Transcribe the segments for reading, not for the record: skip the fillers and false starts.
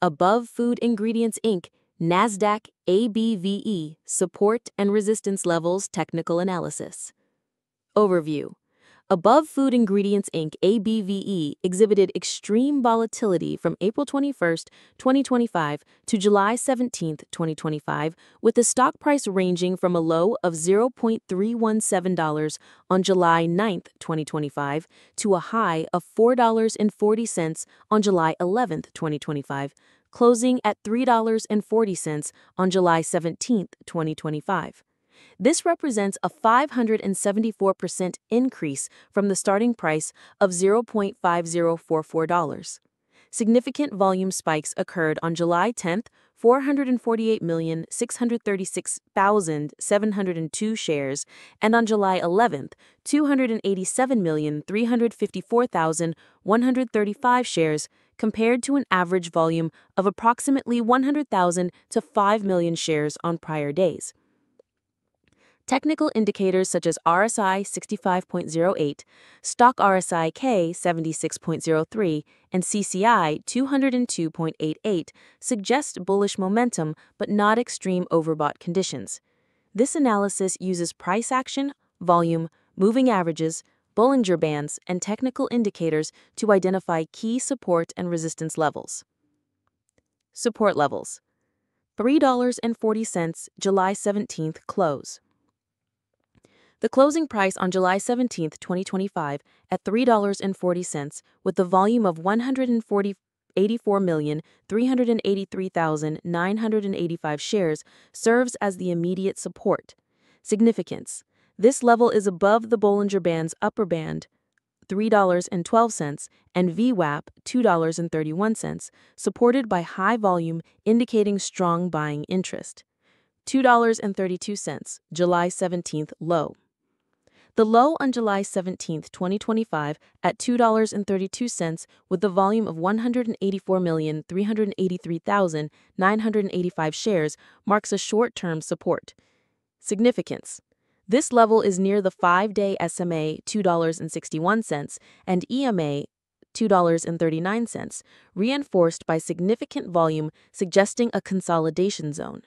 Above Food Ingredients Inc., NASDAQ, ABVE, Support and Resistance Levels Technical Analysis. Overview. Above Food Ingredients Inc., ABVE, exhibited extreme volatility from April 21, 2025 to July 17, 2025, with the stock price ranging from a low of $0.317 on July 9, 2025, to a high of $4.40 on July 11, 2025, closing at $3.40 on July 17, 2025. This represents a 574% increase from the starting price of $0.5044. Significant volume spikes occurred on July 10th, 448,636,702 shares, and on July 11th, 287,354,135 shares, compared to an average volume of approximately 100,000 to 5 million shares on prior days. Technical indicators such as RSI 65.08, Stock RSI K 76.03, and CCI 202.88 suggest bullish momentum but not extreme overbought conditions. This analysis uses price action, volume, moving averages, Bollinger Bands, and technical indicators to identify key support and resistance levels. Support levels. $3.40 July 17th close. The closing price on July 17, 2025, at $3.40, with the volume of 184,383,985 shares, serves as the immediate support. Significance. This level is above the Bollinger Bands upper band, $3.12, and VWAP, $2.31, supported by high volume indicating strong buying interest. $2.32, July 17th low. The low on July 17, 2025, at $2.32 with the volume of 184,383,985 shares marks a short-term support. Significance. This level is near the 5-day SMA $2.61 and EMA $2.39, reinforced by significant volume suggesting a consolidation zone.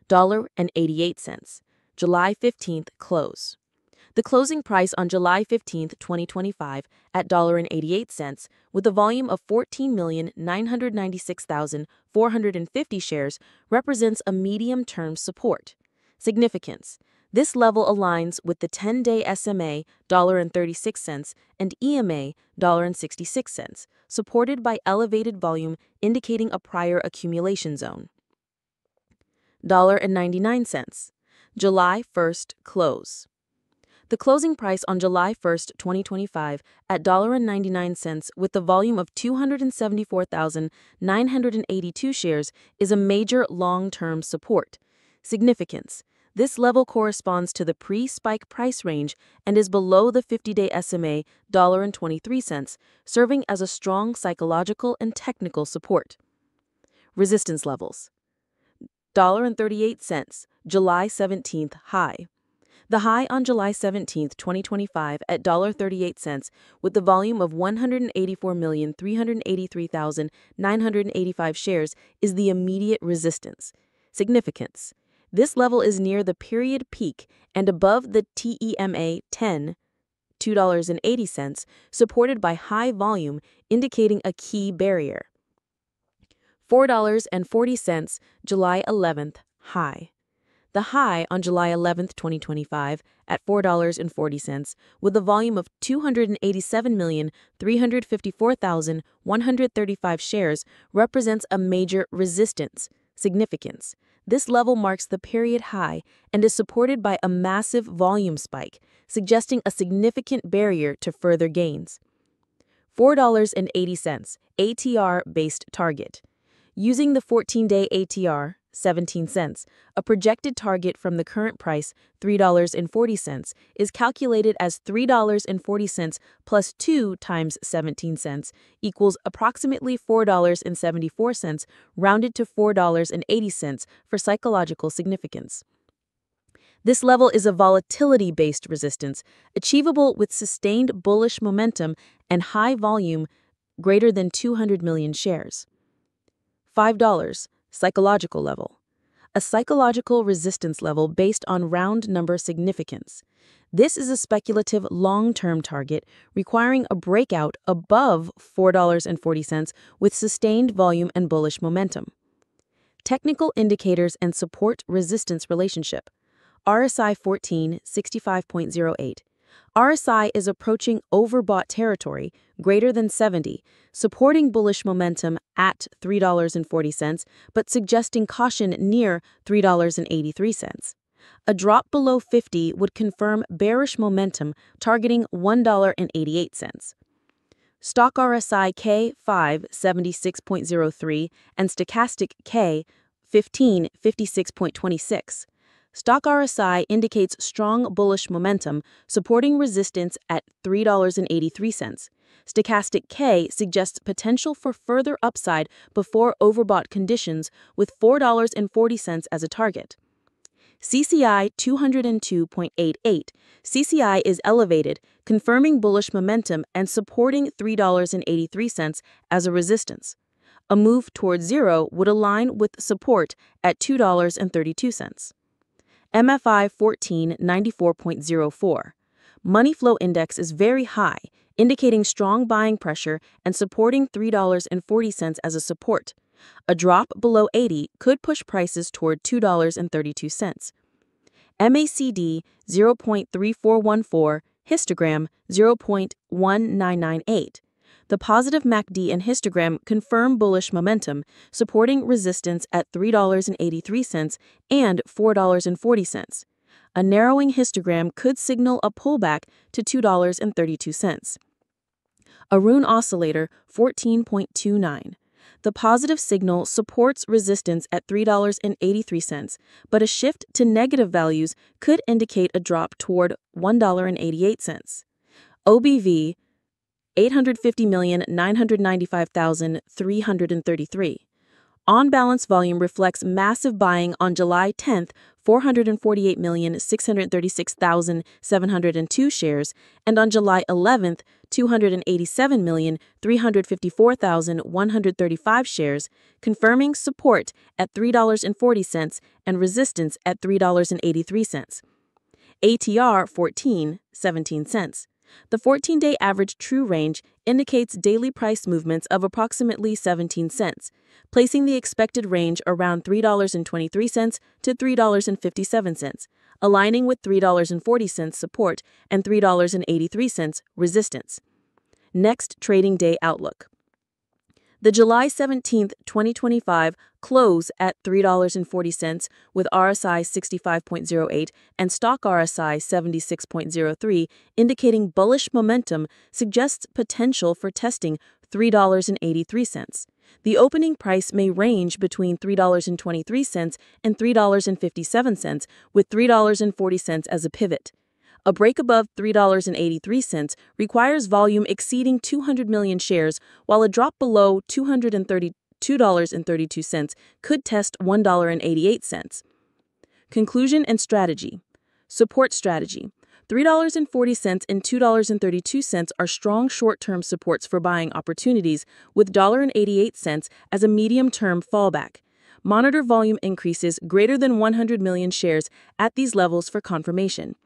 $1.88, July 15th close. The closing price on July 15, 2025, at $1.88, with a volume of 14,996,450 shares, represents a medium-term support. Significance. This level aligns with the 10-day SMA $1.36 and EMA $1.66, supported by elevated volume indicating a prior accumulation zone. $1.99, July 1st close. The closing price on July 1, 2025, at $1.99 with the volume of 274,982 shares is a major long-term support. Significance. This level corresponds to the pre-spike price range and is below the 50-day SMA $1.23, serving as a strong psychological and technical support. Resistance levels. $1.38, July 17th high. The high on July 17, 2025, at $1.38, with the volume of 184,383,985 shares, is the immediate resistance. Significance. This level is near the period peak and above the TEMA 10, $2.80, supported by high volume, indicating a key barrier. $4.40, July 11th high. The high on July 11, 2025, at $4.40, with a volume of 287,354,135 shares, represents a major resistance. Significance. This level marks the period high and is supported by a massive volume spike, suggesting a significant barrier to further gains. $4.80, ATR-based target. Using the 14-day ATR, 17 cents, a projected target from the current price, $3.40, is calculated as $3.40 plus 2 times 17 cents equals approximately $4.74, rounded to $4.80 for psychological significance. This level is a volatility-based resistance, achievable with sustained bullish momentum and high volume greater than 200 million shares. $5. Psychological level. A psychological resistance level based on round number significance. This is a speculative long-term target requiring a breakout above $4.40 with sustained volume and bullish momentum. Technical indicators and support-resistance relationship. RSI 14, 65.08. RSI is approaching overbought territory, greater than 70, supporting bullish momentum at $3.40, but suggesting caution near $3.83. A drop below 50 would confirm bearish momentum, targeting $1.88. Stock RSI K 5, 76.03 and stochastic K 15, 56.26. Stock RSI indicates strong bullish momentum, supporting resistance at $3.83. Stochastic K suggests potential for further upside before overbought conditions, with $4.40 as a target. CCI 202.88. CCI is elevated, confirming bullish momentum and supporting $3.83 as a resistance. A move toward zero would align with support at $2.32. MFI 1494.04. Money flow index is very high, indicating strong buying pressure and supporting $3.40 as a support. A drop below 80 could push prices toward $2.32. MACD 0.3414, histogram 0.1998. The positive MACD and histogram confirm bullish momentum, supporting resistance at $3.83 and $4.40. A narrowing histogram could signal a pullback to $2.32. Arun oscillator 14.29. The positive signal supports resistance at $3.83, but a shift to negative values could indicate a drop toward $1.88. OBV 850,995,333. On-balance volume reflects massive buying on July 10th, 448,636,702 shares, and on July 11th, 287,354,135 shares, confirming support at $3.40 and resistance at $3.83. ATR 14, 17 cents. The 14-day average true range indicates daily price movements of approximately 17 cents, placing the expected range around $3.23 to $3.57, aligning with $3.40 support and $3.83 resistance. Next trading day outlook. The July 17, 2025 close at $3.40 with RSI 65.08 and stock RSI 76.03 indicating bullish momentum suggests potential for testing $3.83. The opening price may range between $3.23 and $3.57 with $3.40 as a pivot. A break above $3.83 requires volume exceeding 200 million shares, while a drop below $232.32 could test $1.88. Conclusion and strategy. Support strategy. $3.40 and $2.32 are strong short-term supports for buying opportunities, with $1.88 as a medium-term fallback. Monitor volume increases greater than 100 million shares at these levels for confirmation.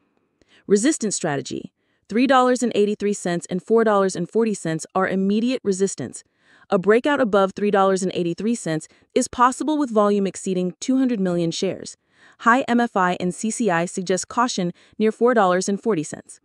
Resistance strategy. $3.83 and $4.40 are immediate resistance. A breakout above $3.83 is possible with volume exceeding 200 million shares. High MFI and CCI suggest caution near $4.40.